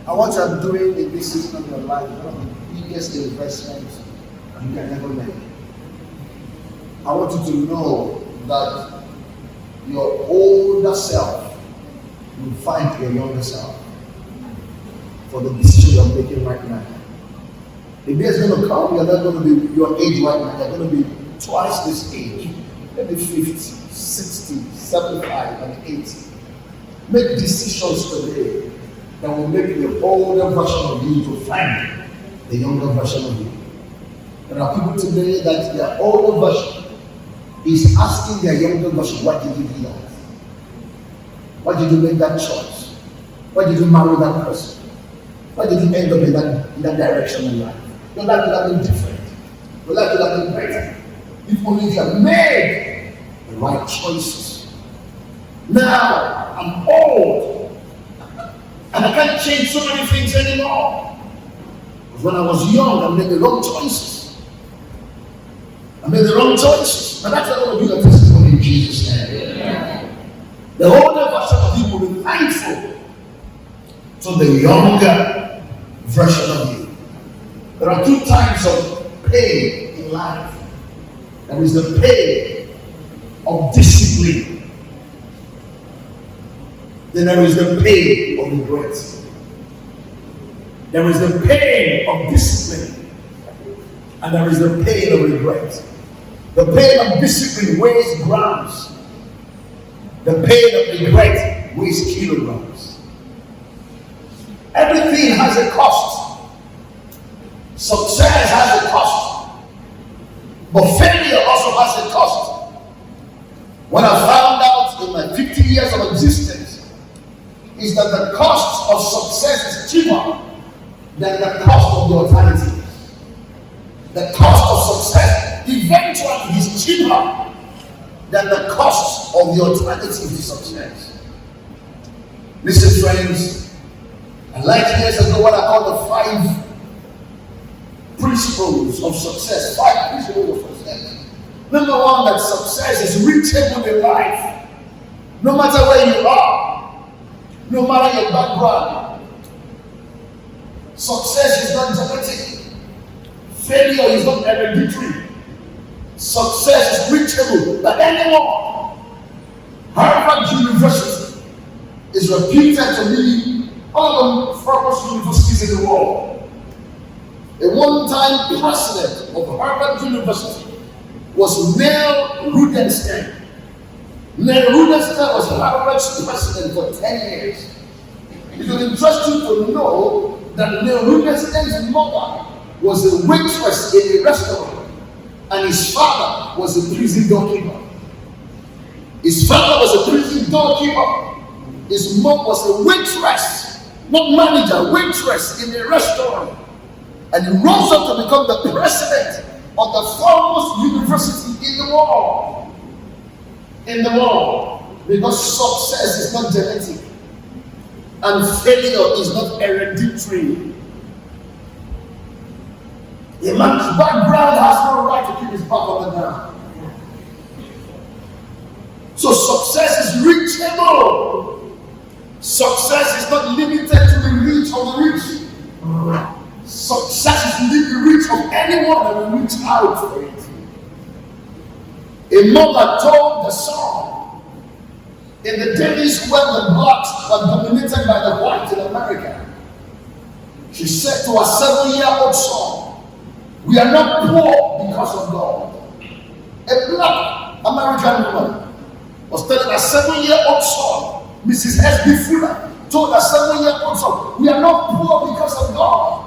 And what you are doing in this season of your life is one of the biggest investments you can ever make. I want you to know that your older self will fight your younger self for the decision you're making right now. The day is going to come, you're not going to be your age right now, you're going to be twice this age, maybe 50, 60, 75, and 80. Make decisions today that will make the older version of you to find the younger version of you. There are people today that their older version is asking their younger version, why did you do that? Why did you make that choice? Why did you marry that person? Why did you end up in that direction in life? Your life could have been different. Your life could have been better. If only you had made the right choices. Now, I'm old. And I can't change so many things anymore. Because when I was young, I made the wrong choices. I made the wrong choices. But that's not going to be a testimony in Jesus' name. Yeah. The older version of you will be thankful to the younger version of you. There are two types of pain in life. There is the pain of discipline. Then there is the pain of regret. There is the pain of discipline. And there is the pain of regret. The pain of discipline weighs grams. The pain of regret weighs kilograms. Everything has a cost. Success has a cost. But failure also has a cost. What I found out in my 50 years of existence is that the cost of success is cheaper than the cost of the alternative. The cost of success eventually is cheaper than the cost of the alternative to success. Listen, friends, I like years ago what I call the 5 principles of success. 5 principles of success. Number 1, that success is reachable in life. No matter where you are, no matter your background. Success is not genetic. Failure is not hereditary. Success is reachable by anyone. Harvard University is reputed to be one of the foremost universities in the world. A one-time president of Harvard University was Neil Rudenstine. Neil Rudenstine was Harvard's president for 10 years. It will interest you to know that Neil Rudenstine's mother was a waitress in a restaurant, and his father was a prison doorkeeper. His father was a prison doorkeeper. His mom was a waitress, not manager, waitress in a restaurant. And he rose up to become the president of the foremost university in the world. In the world. Because success is not genetic. And failure is not hereditary. A man's background has no right to keep his back on the ground. So success is reachable. Success is not limited to the reach of the rich. Success is within the reach of anyone that will reach out for it. A mother told the son, in the days when the blacks were dominated by the whites in America, she said to her 7-year-old son, "We are not poor because of God." A black American woman was telling her 7-year-old son, Mrs. S.B. Fuller, told her 7-year-old son, "We are not poor because of God.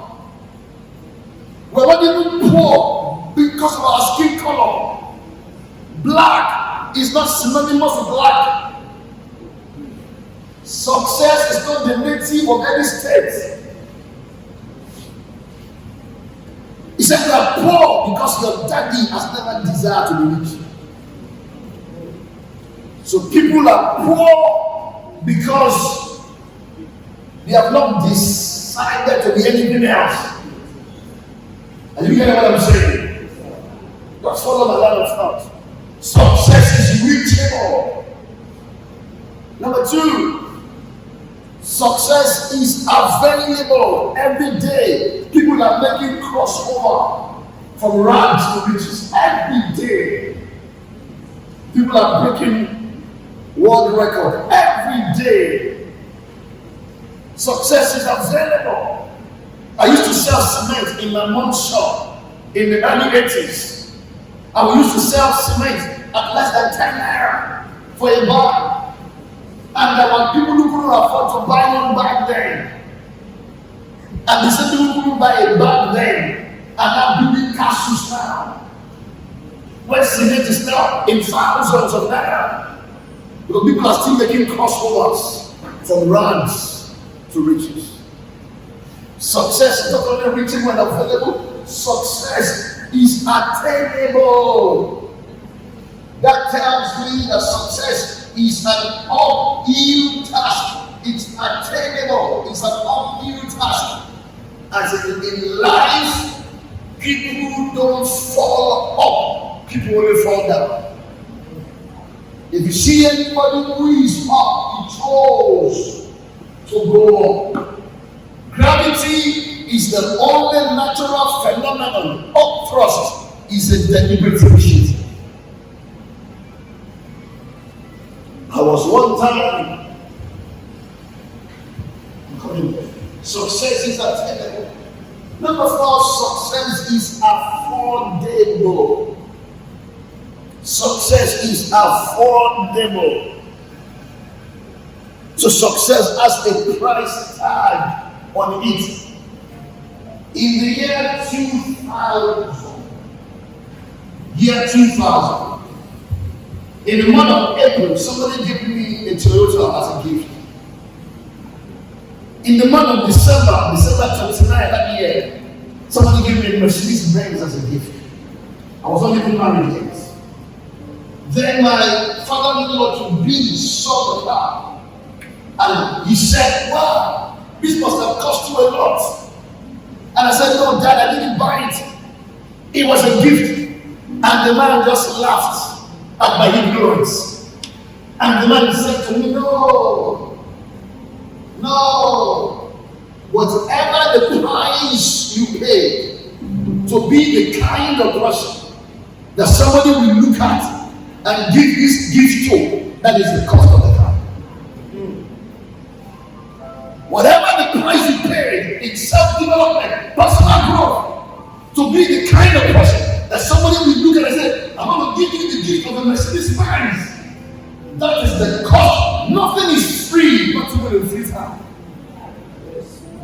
We're not even poor because of our skin color. Black is not synonymous with black. Success is not the native of any state." He said, "You are poor because your daddy has never desired to be rich." So people are poor because they have not decided to be anything else. Are you getting what I'm saying? Just follow my line of thought. Success is reachable. Number 2, Success is available every day. People are making crossover from rags to riches every day. People are breaking world record every day. Success is available. I used to sell cement in my mom's shop in the early 80s. And we used to sell cement at less than 10 naira for a bag. And there were people who couldn't afford to buy one back then. And the same people who couldn't buy a bag then are now building castles now. Where cement is now in thousands of naira. Because people are still making crossovers from rags to riches. Success is not only reaching when available, success is attainable. That tells me that success is an uphill task. It's attainable. It's an uphill task. As in life, people don't fall up. People only fall down. If you see anybody who is up, he chose to go up. Gravity is the only natural phenomenon. Up thrust is a deliberate initiative. I was one time success is attainable. Number 4, success is affordable. Success is affordable. So success has a price tag on it. In the year 2000, in the month of April, somebody gave me a Toyota as a gift. In the month of December 29 that year, somebody gave me a Mercedes Benz as a gift. I was not even married yet. Then my father-in-law to be saw the car, and he said, "Wow, this must have cost you a lot." And I said, "No, Dad, I didn't buy it. It was a gift." And the man just laughed at my ignorance. And the man said to me, No, whatever the price you pay to be the kind of person that somebody will look at and give this gift to, that is the cost of the car. Whatever the price you pay in self-development, personal growth, to be the kind of person that somebody will look at and say, "I'm going to give you the gift of a Mercedes Benz." That is the cost. Nothing is free, not even a free time.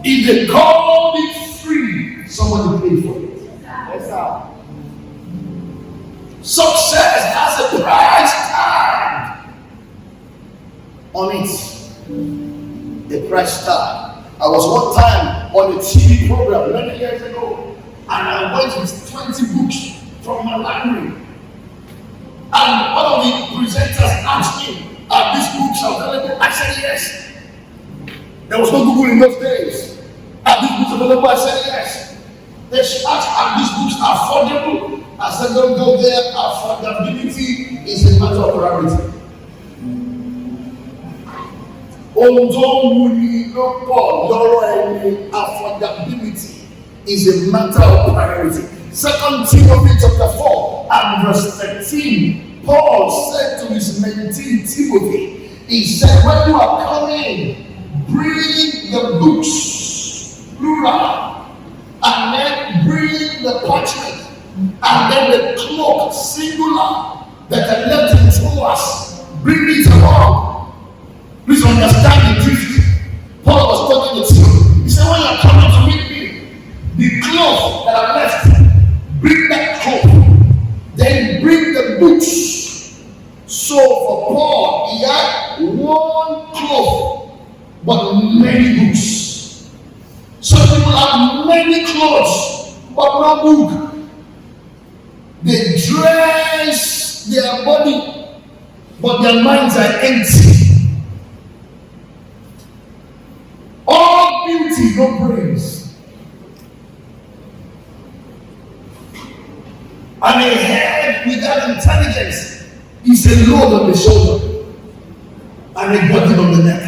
If they call it free, somebody paid for it. Yes, sir. Success has a price tag on it. The price tag. I was one time on a TV program many years ago, and I went with 20 books from my library. And one of the presenters asked me, "Are these books available?" I said yes. There was no Google in those days. "Are these books available?" I said yes. They asked, "Are these books affordable?" I said, "Don't go there. Affordability is a matter of priority." Affordability is a matter of priority. 2 Timothy chapter 4 and verse 13, Paul said to his mentee Timothy, he said, "When you are coming, bring the books, plural, and then bring the parchment, and then the cloak, singular, that I left in Troas, bring it along." Please understand the drift. Paul was talking to Timothy. He said, "When you are coming to meet me, the cloth that I left, bring that cloth, then bring the books." So for Paul, he had one cloth, but many books. Some people have many clothes, but no book. They dress their body, but their minds are empty. All beauty, no praise. And a head without intelligence is a load on the shoulder and a burden on the neck.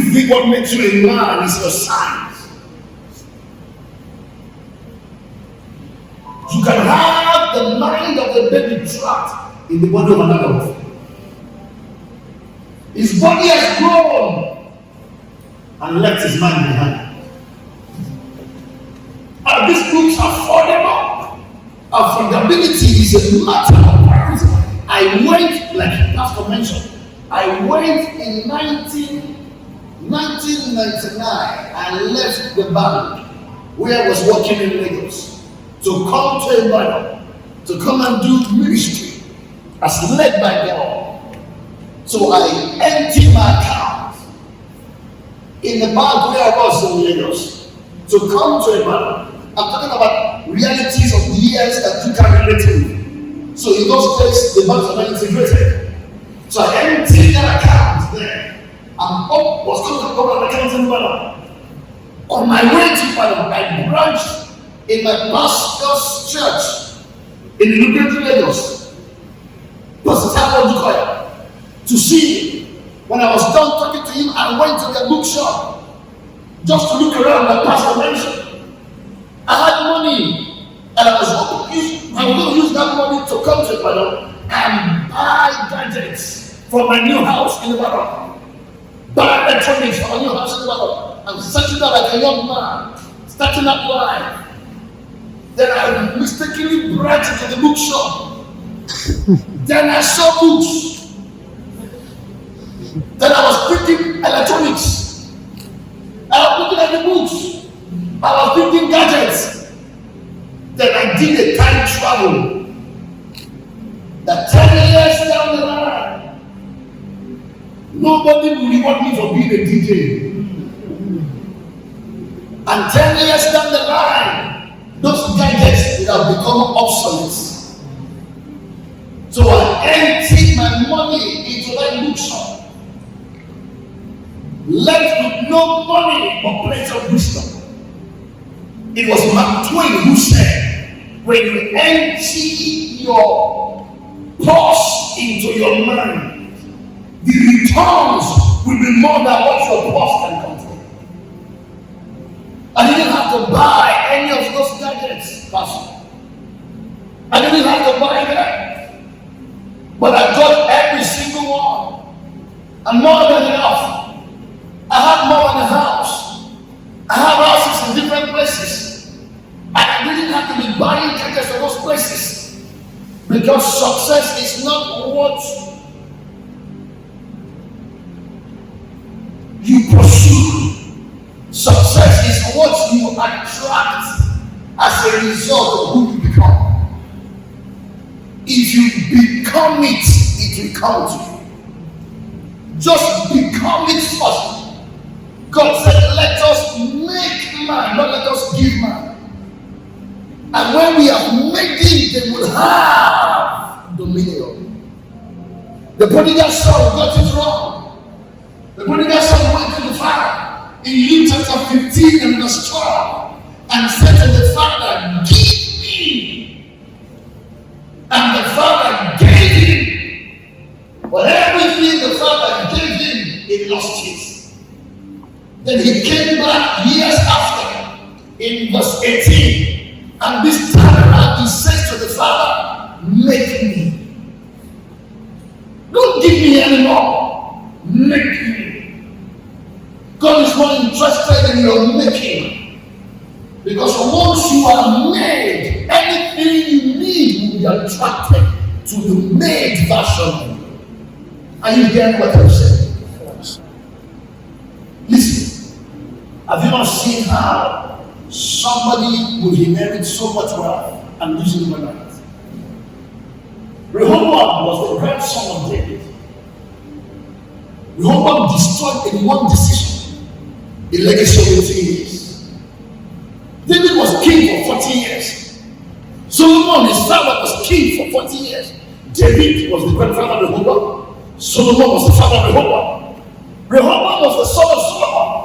You think what makes you a man is your size. You can have the mind of a baby trapped in the body of an adult. His body has grown and left his mind behind. And these groups are affordable. Affordability is a matter of priority. I went, like Pastor mentioned, I went in 1999 and left the bank where I was working in Lagos to come to Eboda to come and do ministry as led by God. So I emptied my account in the bank where I was in Lagos to come to Eboda. I'm talking about realities of years that you can relate to. So in those days, the banks are not integrated. So I emptied that account there. And was coming to go an account in Eboda. On my way to Eboda, I branched in my pastor's church in Lugard, Lagos, Pastor Tabo Dukoya, to see him. When I was done talking to him, I went to the bookshop just to look around like Pastor mentioned. I had money, and I was going to use that money to come to Eboda and buy gadgets for my new house in Eboda. Buy electronics for my new house in Eboda. I'm setting up like a young man, starting up life. Then I mistakenly branched into the bookshop. Then I saw books. Then I was thinking electronics. I was looking at the books. I was thinking gadgets. Then I did a time travel. That 10 years down the line, nobody will reward me for being a DJ. And 10 years down the line, those gadgets will have become obsolete. So I emptied my money into that bookshop, left with no money but plenty of wisdom. It was Mark Twain who said, when you empty your purse into your mind, the returns will be more than what your purse can control. I didn't have to buy any of those gadgets, Pastor. I didn't have to buy them. But I got every single one. And more than enough. I have more than a house. I have houses in different places. And I didn't have to be buying gadgets for those places. Because success is not what you pursue. Success is what you attract as a result of who you become. If you become it, it will come to you. Just become it first. God said, let us make man, not let us give man. And when we have made it, they will have dominion. The prodigal son got it wrong. The prodigal son went to the father in Luke chapter 15 and verse 12 and said to the father, give me. And the father gave him. But everything the father gave him, he lost it. Then he came back years after in verse 18. And this time around he says to the father, make me. Don't give me anymore. Make me. God is more interested in your making. Because once you are made, anything you need will be attracted to the made version. Are you hearing what I'm saying? Listen, have you not seen how somebody will inherit so much wealth and lose it overnight? Rehoboam was the grandson of David. Rehoboam destroyed in one decision a legacy of 18 years. David was king for 40 years. Solomon, his father, was king for 40 years. David was the grandfather of Rehoboam. Solomon was the father of Rehoboam. Rehoboam was the son of Solomon.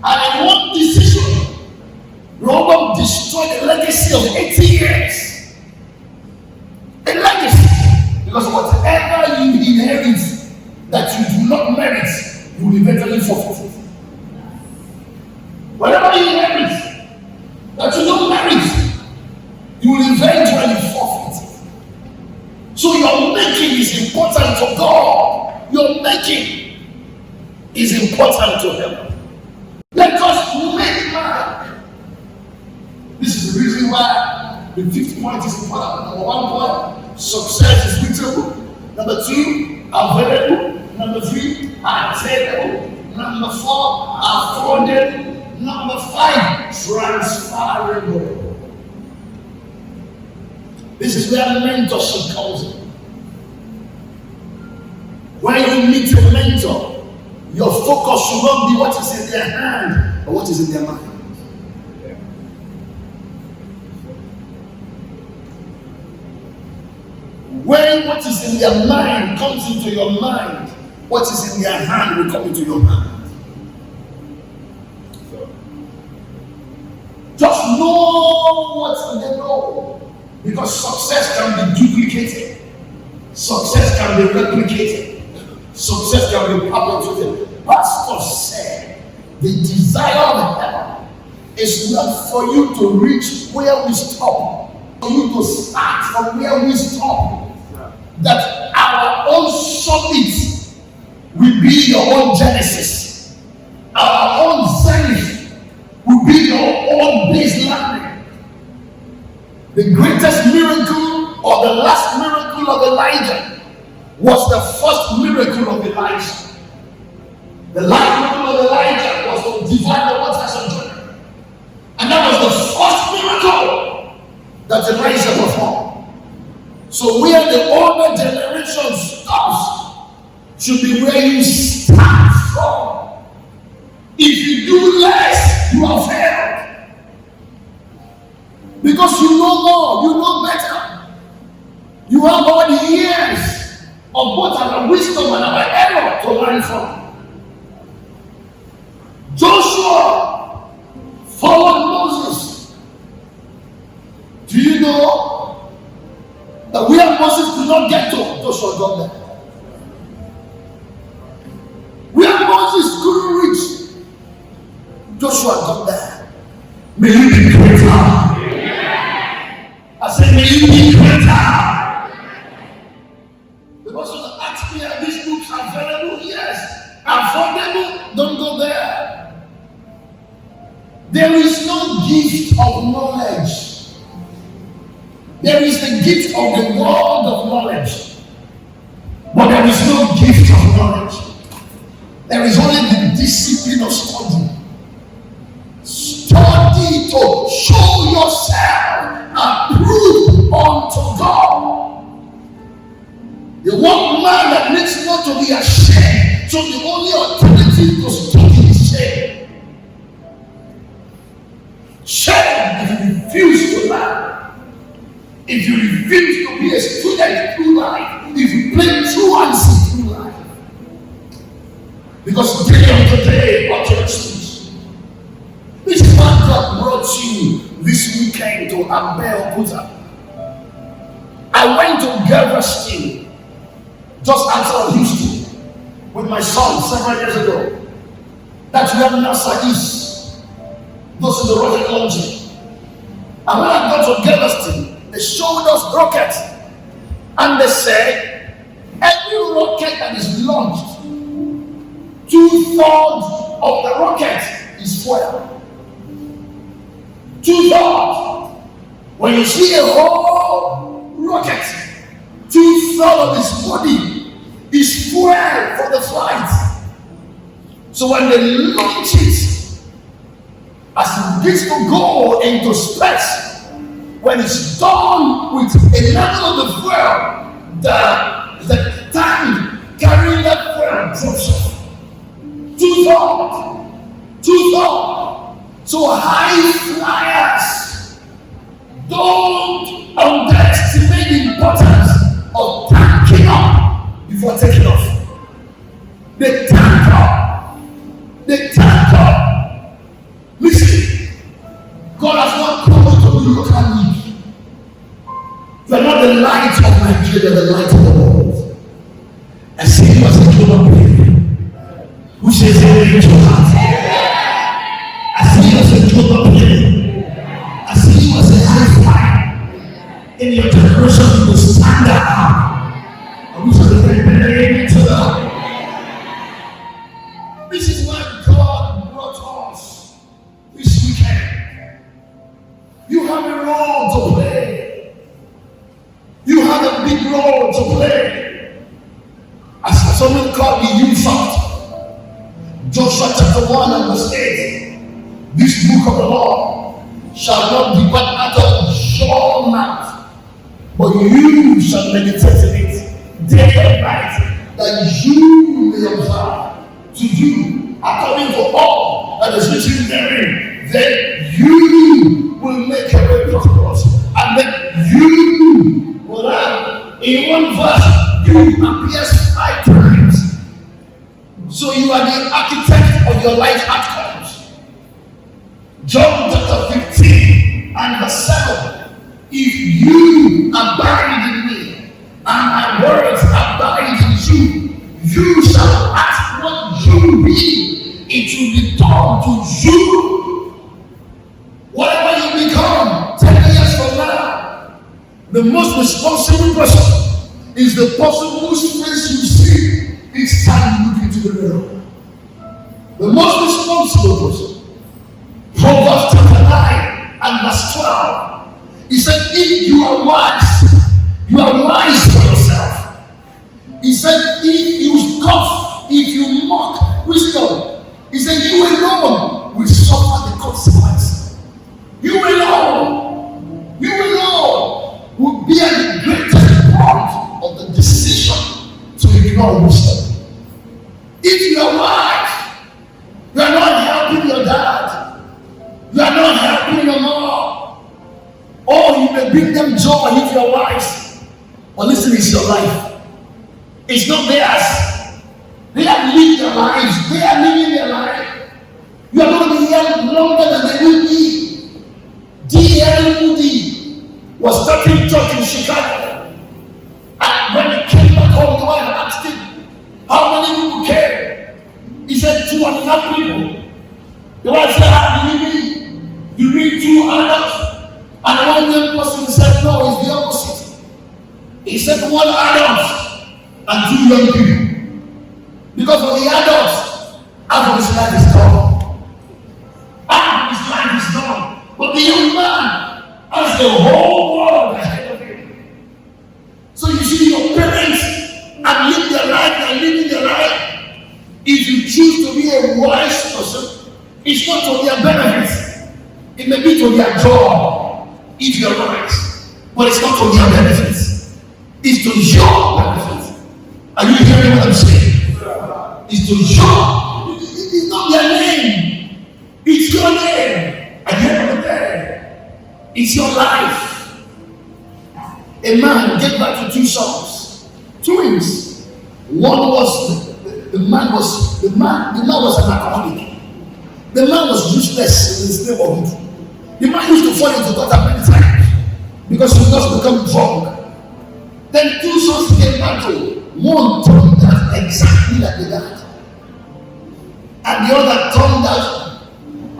And in one decision, Rehoboam destroyed a legacy of 80 years. A legacy. Because whatever you inherit that you do not merit, you will eventually forfeit. is important to God, your making is important to Him. Let us make man. This is the reason why the 50th point is important. Number 1 point, success is reachable. Number 2, available. Number 3, attainable. Number 4, affordable. Number 5, transferable. This is where mentorship comes in. When you meet a mentor, your focus should not be what is in their hand, but what is in their mind. When what is in their mind comes into your mind, what is in their hand will come into your hand. Just know what they know. Because success can be duplicated. Success can be replicated. Success can be perpetuated. Pastor said, the desire of heaven is not for you to reach where we stop, for you to start from where we stop. That our own summit will be your own genesis. Our own zenith will be your own baseline. The greatest miracle or the last miracle of Elijah was the first miracle of Elijah. The last miracle of Elijah was to divide the waters of Jordan. And that was the first miracle that Elijah performed. So where the older generation stops should be where you start from. If you do less, you have failed. Because you know more, you know better. You have all the years of both our wisdom and our error to learn from. Joshua followed Moses. Do you know that where Moses could not get to, Joshua got there? Where Moses couldn't reach, Joshua got there. May you be greater. I said, may you be greater. The person asked me, are these books available? Yes. Affordable? Don't go there. There is no gift of knowledge. There is the gift of the world of knowledge. But there is no gift of knowledge. There is only the discipline of study. Study to show yourself approved unto God. The one man that needs not to be ashamed. So the only alternative to study is shame. Shame if you refuse to learn. If you refuse to be a student through life. If you play true and see through life. Because day after day, what your speech. This is what God brought you this weekend to Abeokuta. I went to Galveston, just outside of Houston, with my son several years ago. That's where NASA is. Those are the rocket launching. And when I got to Galveston, they showed us rockets. And they said, every rocket that is launched, 2/3 of the rocket is fuel. 2/3. When you see a whole rocket, 2/3 of its body is fuel for the flight. So when they launch it, as it gets to go into space, when it's done with a level of the fuel, the tank carrying that fuel drops off. 2/3. 2/3. So high flyers don't underestimate the importance of tanking up before taking off. They tank up. They tank up. Listen, God has not called you to be local league. You are not the light of Nigeria, the light of the world. I see you as a global believer who says, "Hey, your heart." I see you as a global believer. I see you as a high flyer. In your generation, you will stand up. I wish God be used out. Joshua chapter 1 and verse 8. This book of the law shall not depart out of your mouth, but you shall meditate in it day and night, that you may observe to do according to all that is written therein. Then you will make your way prosperous, and then you will have, in one verse, you appears 5 times. So you are the architect of your life outcomes. John chapter 15 and verse 7. If you abide in me, and my words abide in you, you shall ask what you will, it will be done to you. Whatever you become 10 years from now, the most responsible person is the person whose face you see each time you look into the mirror. The most responsible person. Proverbs chapter 9 and verse 12. He said, if you are wise for yourself. He said, if you scoff, if you mock wisdom, he said, you alone will suffer the consequence. You alone will bear the greatest part of the decision to ignore wisdom. If you are wise, you are not helping your dad, you are not helping your mom. Or you may bring them joy if you are wise. But listen, it's your life. It's not theirs. They have lived their lives. They are living their life. You are going to be here longer than they will be. D.L. Moody was starting church in Chicago. And when he came back home, the wife asked him, how many people came? He said 2.5 people. The wife said, how do you mean? You mean 2 adults? And one young person said, no, it's the opposite. He said 1 adult and 2 young people. Because for the adults, half of his life is gone. Half of his life is gone. But the young man has the whole world ahead of him. So you see, your parents and live their life and living their life. If you choose to be a wise person, it's not for their benefits. It may be to their job if you're wise, but it's not for their benefits. It's to your benefit. Are you hearing what I'm saying? It's to your. It's not their name. It's your name. At the end of the day, it's your life. A man gave back to 2 sons, twins. One was the man was an alcoholic. The man was useless in his neighborhood. The man used to fall into gutter many times because he was become drunk. Then 2 sons came back to him. One turned out exactly like the dad, and the other turned out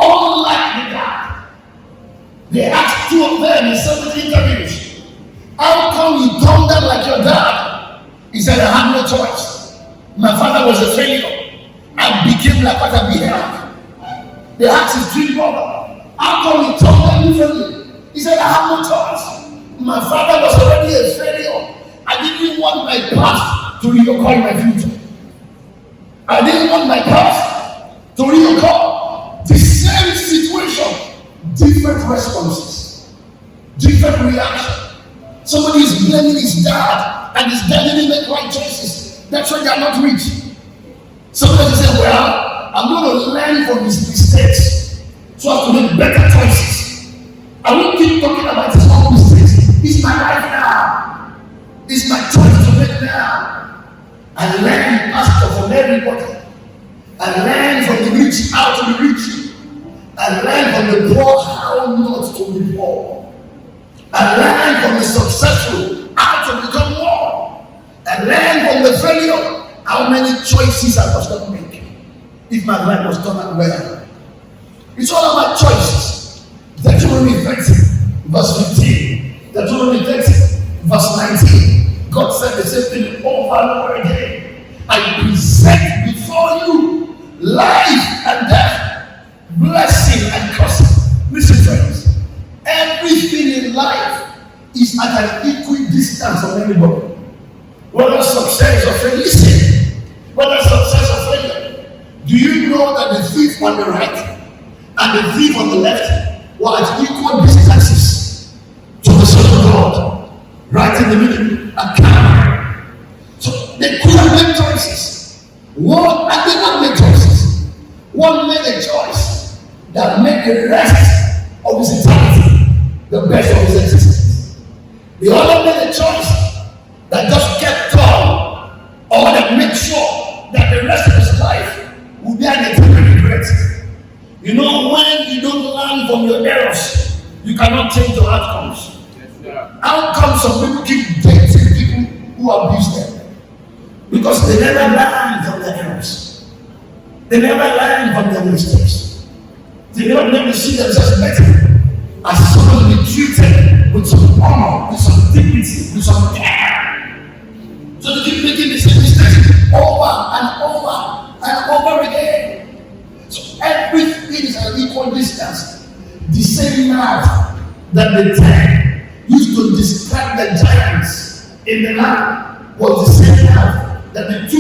unlike the dad. They asked 2 of them in 7 interviews, how come you turned out like your dad? He said, I had no choice. My father was a failure. I became like what I beheld. They asked his twin brother, how come you turned out differently? He said, I have no choice. My father was already a failure. I didn't want my past to reoccur in my future. I didn't want my past to reoccur. The same situation, different responses, different reaction. Somebody is blaming his dad, and his dad didn't make right choices. That's why they are not rich. Somebody say, well, I'm going to learn from his mistakes so as to make better choices. I won't keep talking about his own mistakes. It's my life now. It's my choice to make now. I learn pastor from everybody. I learn from the rich how to be rich. I learn from the poor how not to be poor. I learn from the successful how to become more. I learn from the failure how many choices I must not make if my life was done out well. It's all about choices. Deuteronomy 30, verse 15. Deuteronomy 30, verse 19. God said the same thing over and over again. I present before you life and death, blessing and curse. Listen, friends. Everything in life is at an equal distance from anybody. Whether success or failure, listen. Whether thief on the right and the thief on the left were at equal distances to the Son of God, right in the middle, a camera. So they could have made choices. One, and they not made choices. One made a choice that made the rest of his eternity the best of his existence. The other made a choice that just kept on, or that made sure that the rest of his life would be an eternal regret. You know, when you don't learn from your errors, you cannot change your outcomes. Outcomes of people keep dating people who abuse them because they never learn from their errors. They never learn from their mistakes. They never see themselves better as someone to be treated with some honor, with some dignity, with some care. So they keep making the same mistakes over and over and over again. So everything is at equal distance. The same mouth that the 10 used to describe the giants in the land was the same mouth that the 2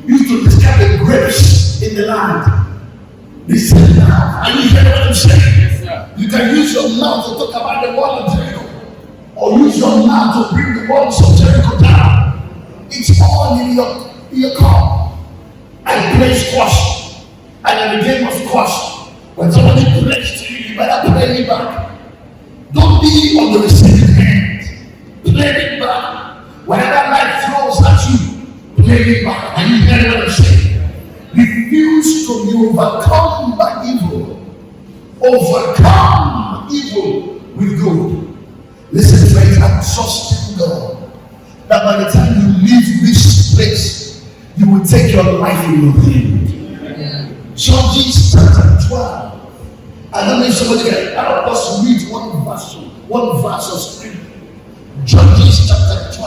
used to describe the grapes in the land. The same mouth. Are you hearing what I'm saying? Yes, sir. You can use your mouth to talk about the wall of Jericho, or use your mouth to bring the walls of Jericho down. It's all in your cup. I play squash, and in the game of squash, when somebody plays to you, you better play it back. Don't be on the receiving end. Play it back. Whatever life throws at you, play it back. Are you hearing what I'm saying? Refuse to be overcome by evil. Overcome evil with good. Listen, friends, I trust in God that by the time you leave this place, you will take your life in your hand. Judges chapter 12. I don't know if somebody can help us read one verse of scripture. Judges chapter 12.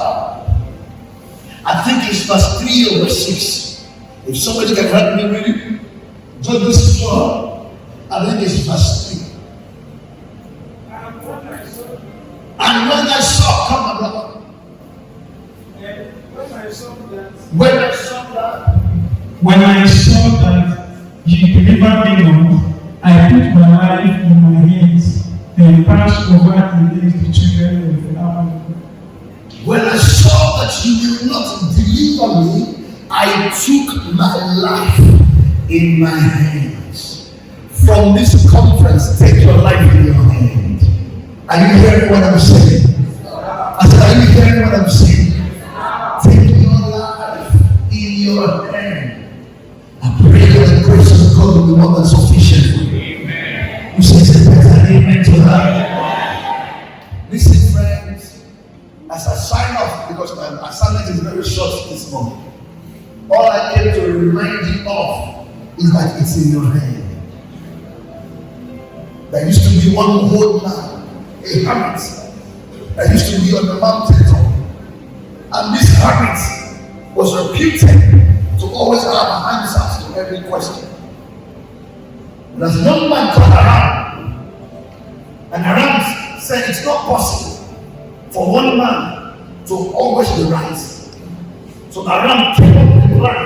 I think it's verse 3 or verse 6. If somebody can help me read it. Judges 12. I think it's verse 3. And when I saw, come on, brother. When I saw that you delivered me not, I put my life in my hands and passed over against the children of Ammon. When I saw that you will not deliver me, I took my life in my hands. From this conference, take your life in your hand. Are you hearing what I'm saying? I said, are you hearing what I'm saying? Take your life in your hand. I pray that the grace of God will be more than sufficient for you. Amen. You say better amen to that. Listen, friends, as I sign off, because my assignment is very short this morning, all I came to remind you of is that it's in your hand. There used to be one old man, a hermit, that used to be on the mountain top. And this hermit was reputed to always have answers to every question. But as a young man came around, and around said it's not possible for one man to always be right. So Aram came up with a plan.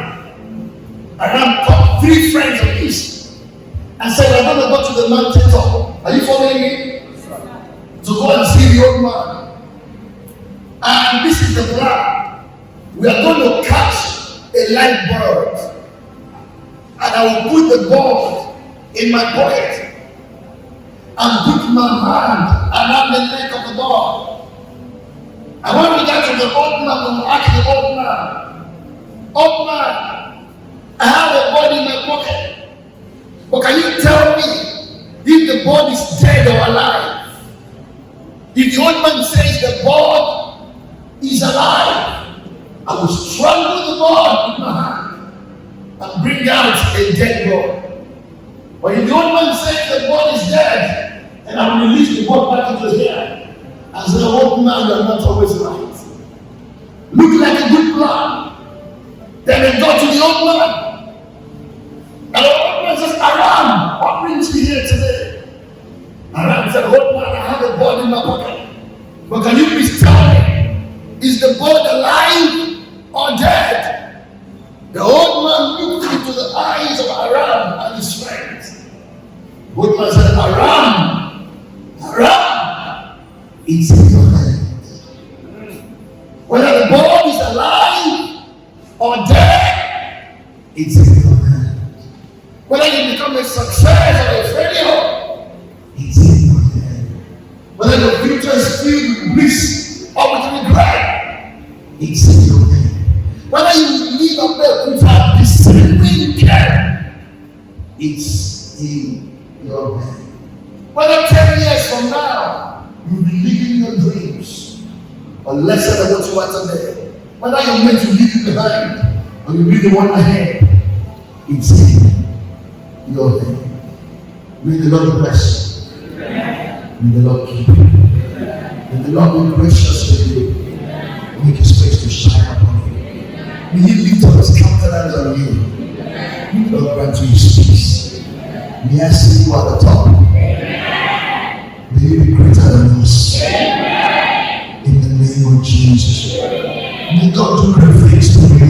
Aram called 3 friends of his and said, we're going to go to the mountain top. Are you following me? To go and see the old man. And this is the plan. We are going to catch a live bird. And I will put the bird in my pocket and put my hand around the neck of the bird. And when we get to the old man, we will ask the old man, I have a body in my pocket, but can you tell me if the body is dead or alive? If the old man says the body is alive, I will strangle the body with my hand and bring out a dead body. But if the old man says the body is dead, then I will release the body back into the air. As an old man, you are not always right. Look like a good plan. Then they go to the old man. And the old man says, Aram, what brings you here today? Aram said, old man, I have a bird in my pocket. But can you please tell me, is the bird alive or dead? The old man looked into the eyes of Aram and his friends Good man said, Aram, it's in your hand. Whether the ball is alive or dead, it's in your hand. Whether you become a success or a failure, it's in your hand. Whether the future is filled with risk or with regret, it's in your hand. Whether you live a bed without the same way you can, it's in your hand. Whether 10 years from now, you'll be living your dreams, or lesser than what you are today. Whether you're meant to leave it behind, or you leave the one ahead, it's in your hand. May the Lord bless you. May the Lord keep you. May the Lord be gracious to you. Make his face to shine upon you. May he lift up his countenance on you. Lord grant you his peace. May I see you at the top. May you be greater than us. In the name of Jesus. May God do great things to you.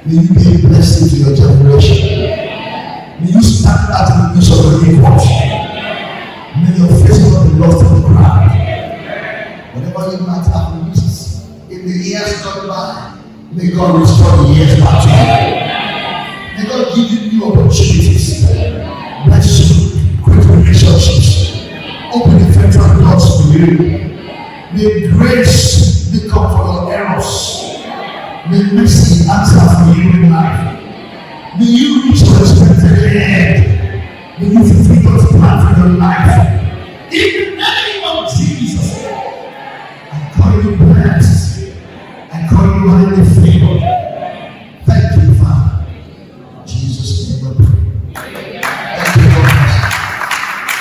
May you be a blessing to your generation. May you stand out in the use of the reward. May your face not be lost in the crowd. Whatever you might have missed in the years gone by, may God restore the years back to you. May God give you new opportunities. Bless you, great relationships. Open effectual doors for you. May grace become for your errors. May mercy answer for you in life. May you reach your expected end. May you fulfill God's plan for your life.